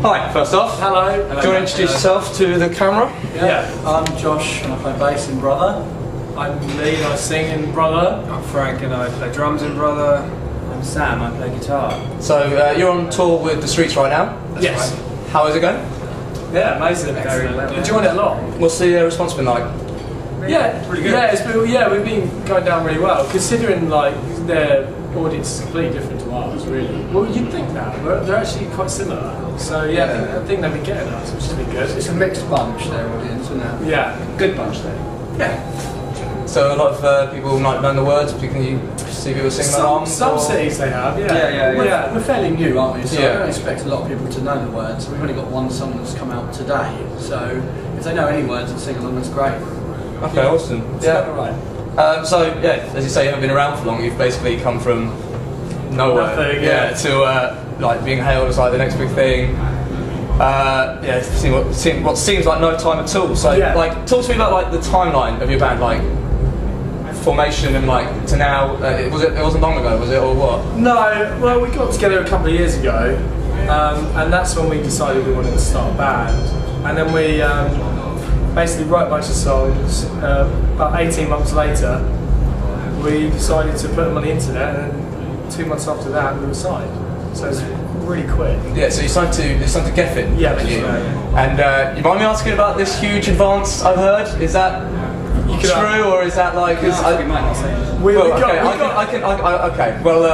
Hi, first off. Hello. Do you want to introduce yourself to the camera? Yeah. I'm Josh and I play bass in Brother. I'm Lee and I sing in Brother. I'm Frank and I play drums in Brother. I'm Sam, I play guitar. So you're on tour with The Streets right now? That's yes. Right. How is it going? Yeah, amazing. Very well. Enjoying it a lot. What's the response been like? Yeah, pretty good. Yeah, we've been going down really well, considering like their audience is completely different to ours, really. Well, you'd think that, but they're actually quite similar. So yeah, I think they've been getting us, which has been good. It's a mixed bunch, their audience, isn't it? Yeah, good bunch there. Yeah. So a lot of people might know the words. Can you see people sing along? Some cities they have, We're fairly new, aren't we? So I don't expect a lot of people to know the words. We've only got one song that's come out today, so if they know any words and sing along, that's great. Okay, awesome. Yeah. Right. So yeah, as you say, you haven't been around for long. You've basically come from nowhere, nothing, to like being hailed as like the next big thing. What seems like no time at all. So like, talk to me about like the timeline of your band, like formation and like to now. It wasn't long ago, was it, or what? No, well, we got together a couple of years ago, and that's when we decided we wanted to start a band, and then we. Basically wrote a bunch of songs. About 18 months later, we decided to put them on the internet, and 2 months after that, we were signed. So it's really quick. Yeah. So you signed to Geffen. Yeah. And you mind me asking about this huge advance I've heard? Is that true, or is that like? We might not say it. Okay. Well,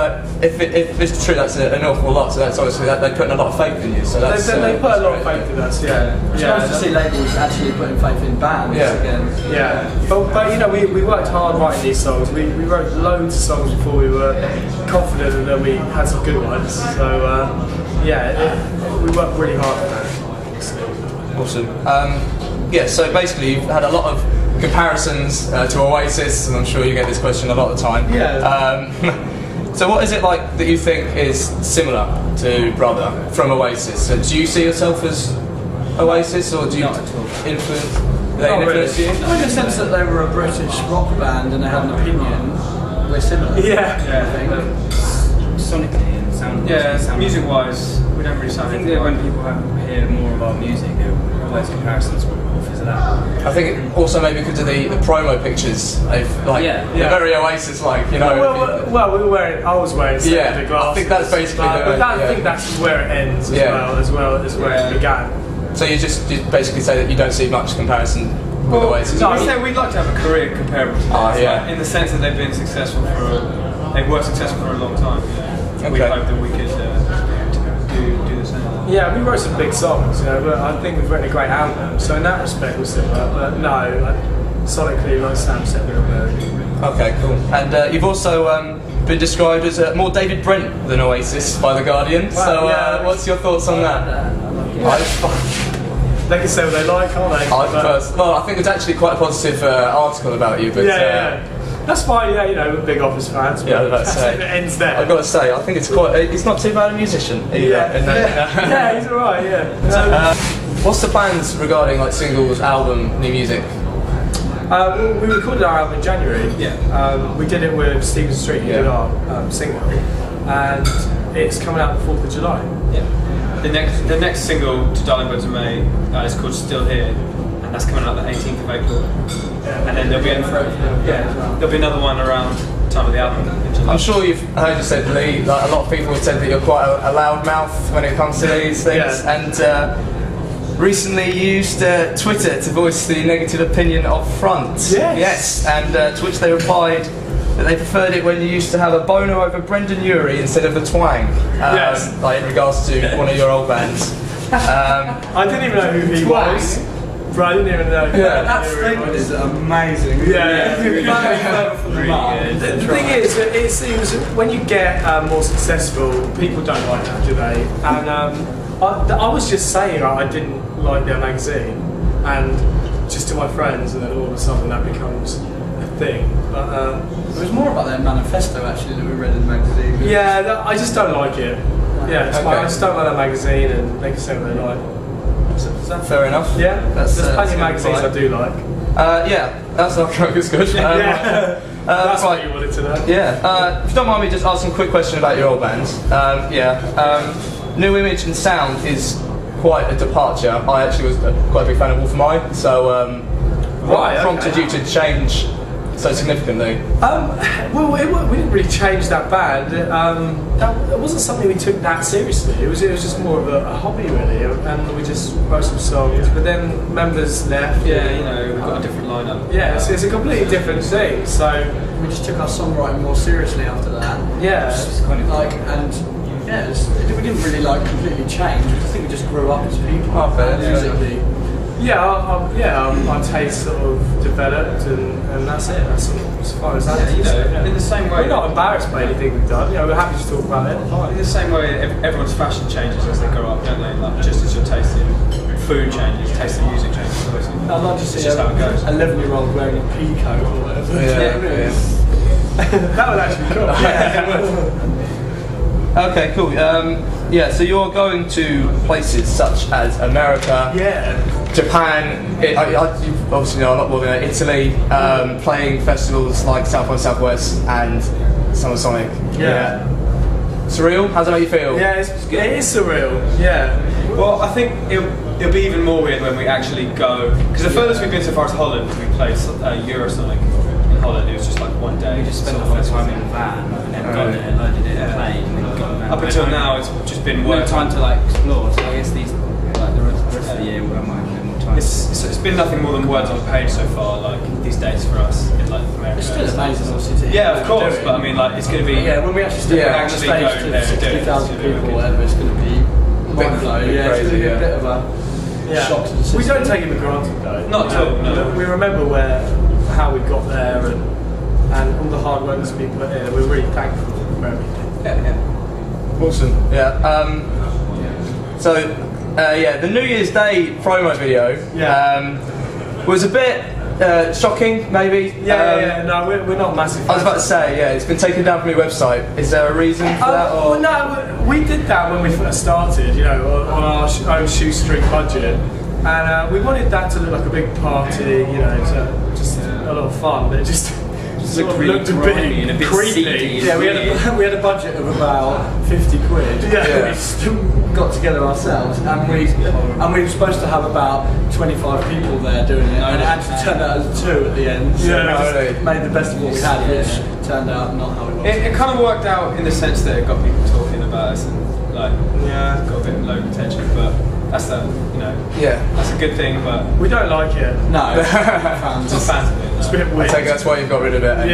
if it's true, that's an awful lot. So that's obviously they're putting a lot of faith in you. So that's they put a lot of faith in us. Yeah. It's nice to see labels actually putting faith in bands again. Yeah. But you know, we worked hard writing these songs. We wrote loads of songs before we were confident that we had some good ones. So we worked really hard for that. Awesome. So basically, you've had a lot of comparisons to Oasis, and I'm sure you get this question a lot of the time. Yeah. So what is it like that you think is similar to Brother from Oasis? So do you see yourself as Oasis, or do you influence you? In the sense that they were a British rock band and they had an opinion, we're similar. Yeah. I think. Sonically and sound. Yeah, music-wise, we don't really sound. I think that when people hear more of our music, all those comparisons will fizzle out. I think also maybe because of the promo pictures, they're very Oasis-like, you know. Well, I was wearing the glasses. I think that's basically. I think that's where it ends as well as where it began. So you basically say that you don't see much comparison with Oasis. No, I say we'd like to have a career comparable to theirs, in the sense that they've been successful they've worked successful for a long time. And we hope that we could do the same. Yeah, we wrote some big songs, but I think we've written a great album. So in that respect, we're similar. But no, sonically, like Sam said, we're very. Okay, cool. And you've also been described as more David Brent than Oasis by The Guardian. Well, so what's your thoughts on that? They can say what they like, can't they? I think there's actually quite a positive article about you. But, that's fine, we're big Office fans. Yeah, I was about to say. It ends there. I've got to say, I think he's not too bad a musician either. Yeah, he's alright, So, what's the plans regarding like singles, album, new music? We recorded our album in January. We did it with Stephen Street, who did our single, and it's coming out the 4th of July. Yeah. The next single to Darling Birds of May is called Still Here, and that's coming out the 18th of April. And then there'll be another one around the time of the album. I'm sure you've heard you said, Lee, like a lot of people have said that you're quite a loud mouth when it comes to these things. And recently you used Twitter to voice the negative opinion of Front. Yes. And to which they replied that they preferred it when you used to have a boner over Brendan Urie instead of the twang. Like in regards to one of your old bands. I didn't even know who he was. I didn't even know. That statement is amazing. The thing is, it seems when you get more successful, people don't like that, do they? And I was just saying I didn't like their magazine, and just to my friends, and then all of a sudden that becomes a thing. But it was more about their manifesto actually that we read in the magazine. Yeah, I just don't like it. I just don't like that magazine, and they can say what they like. Is that fair enough? Yeah, there's plenty of magazines I do like. That's not good. That's what you wanted to know. If you don't mind me just asking a quick question about your old bands. New Image and Sound is quite a departure. I actually was quite a big fan of Wolf of Mine, so what prompted you to change so significantly? Well, we didn't really change that band. That wasn't something we took that seriously. It was just more of a hobby really, and we just wrote some songs. But then members left. Yeah, you know, we've got a different lineup. Yeah, it's a completely different thing. So we just took our songwriting more seriously after that. Yeah, it's kind of like we didn't really like completely change. I think we just grew up as people. Musically. Our taste sort of developed, and that's it. That's as far as that. In the same way, we're not embarrassed by anything we've done. We're happy to talk about it. In the same way, everyone's fashion changes as they grow up, don't they? Like, just as your taste in food changes, taste in music changes. I'd like to see just how it goes. 11-year-old wearing a peacoat or whatever. That would actually be cool. Okay, cool. So you're going to places such as America, Japan. You obviously know a lot more than Italy. Playing festivals like South by Southwest and Summer Sonic. Yeah. Surreal? How does that make you feel? Yeah, it is surreal. Yeah. Well, I think it'll be even more weird when we actually go. Because the furthest we've been so far is Holland. We played Eurosonic in Holland. It was just like one day. We just spent the whole time in a van and then got there, loaded it, and played. And then got up until now, it's just been work. No time to like explore. So I guess the rest of the year we'll have a bit more time. It's been nothing more than words on a page so far. Like these dates for us in like America. It's still amazing, obviously. Yeah, of course. But I mean, like it's going to be. Yeah, when we actually step on the stage to 60,000 people, or whatever, it's going to be mind blowing. Yeah, it's going to be a bit of a shock to the system. We don't take it for granted though. Not at all. No. We remember how we got there and all the hard work that's been put in. We're really thankful for everything. Yeah. Awesome. Yeah. The New Year's Day promo video was a bit shocking, maybe. No, we're not massive. I was about to say, it's been taken down from your website. Is there a reason for that? Or? Well, no, we did that when we first started, on our own shoestring budget, and we wanted that to look like a big party, just a lot of fun, but it just sort of looked a bit creepy. Yeah, we had a budget of about 50 quid. Yeah. We still got together ourselves, and we were supposed to have about 25 people there doing it, and it actually turned out as 2 at the end. So we just made the best of what we had, which turned out not how it was. It kind of worked out in the sense that it got people talking about us and got a bit of low attention, but that's that's a good thing, but we don't like it. No, fans of it. It's a bit weird. I take that's why you've got rid of it. And,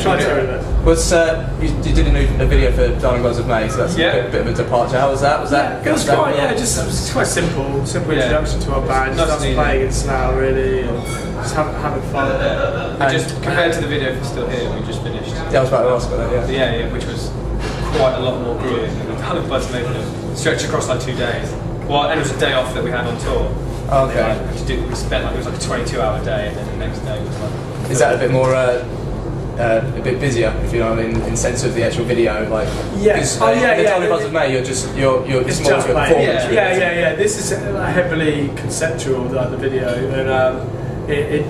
try to get rid of it. Was you did a video for Darling Buds of May, so that's a bit of a departure. How was that? It was quite just quite simple introduction to our band. Just us playing in Slough really, and just having fun. And just compared to the video for Still Here, we just finished. Yeah, I was about to ask about that. Yeah, which was quite a lot more grueling than the Darling Buds of May. Stretched across like 2 days. Well, and it was a day off that we had on tour. Okay. We spent it was like a 22-hour day, and then the next day was like. Is that a bit more, a bit busier, if you know what I mean, in sense of the actual video, like? Yes. The Darling Buds of May, it's more of your performance. Yeah. This is heavily conceptual, like the video, and it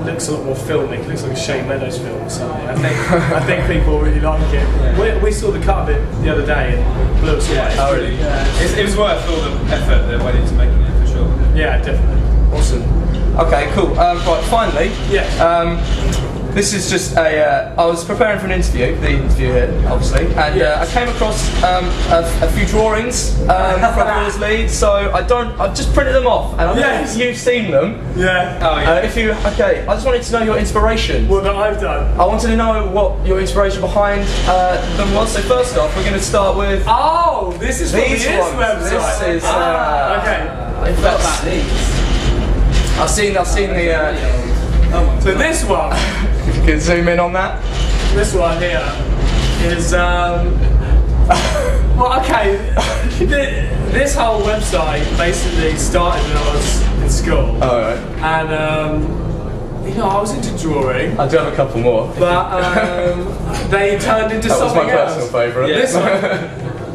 looks a lot more filmic. It looks like a Shane Meadows film or something. I think people really like it. Yeah. We saw the cut of it the other day and blew us away. Oh really? Yeah. It was worth all the effort that went into making it for sure. Yeah, definitely. Awesome. Okay, cool. Right, finally. This is just I was preparing for the interview here, obviously, and I came across a few drawings from Worsley, so I've just printed them off, and I know you've seen them. Yeah. I just wanted to know your inspiration. What that I've done. I wanted to know what your inspiration behind them was. So first off, we're going to start with. Oh, this is these ones. Website. This is. Okay. About these. I've seen the. So this one. If you can zoom in on that. This one here is well, okay. This whole website basically started when I was in school. Oh, right. And I was into drawing. I do have a couple more. But they turned into something else. That was my personal favourite.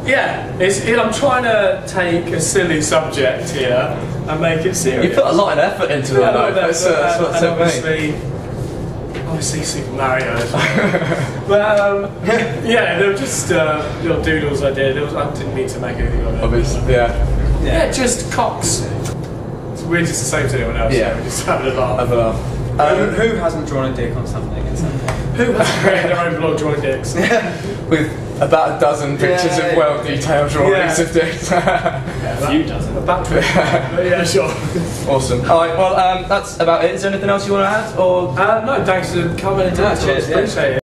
Yeah. This one. I'm trying to take a silly subject here and make it serious. You put a lot of effort into it, though. That's what it me. obviously Super Mario. But yeah, they were just little doodles I did. I didn't mean to make anything of it. Obviously, yeah, just cocks. We're just the same to anyone else. Yeah, we're just having a laugh. Who hasn't drawn a dick on something at some point? Who hasn't created their own blog drawing dicks? With about a dozen pictures of well-detailed drawings of dicks. A few dozen. About 20. Yeah, sure. Awesome. All right, well, that's about it. Is there anything else you want to add? Or no, thanks for coming and doing it. Cheers. Appreciate it.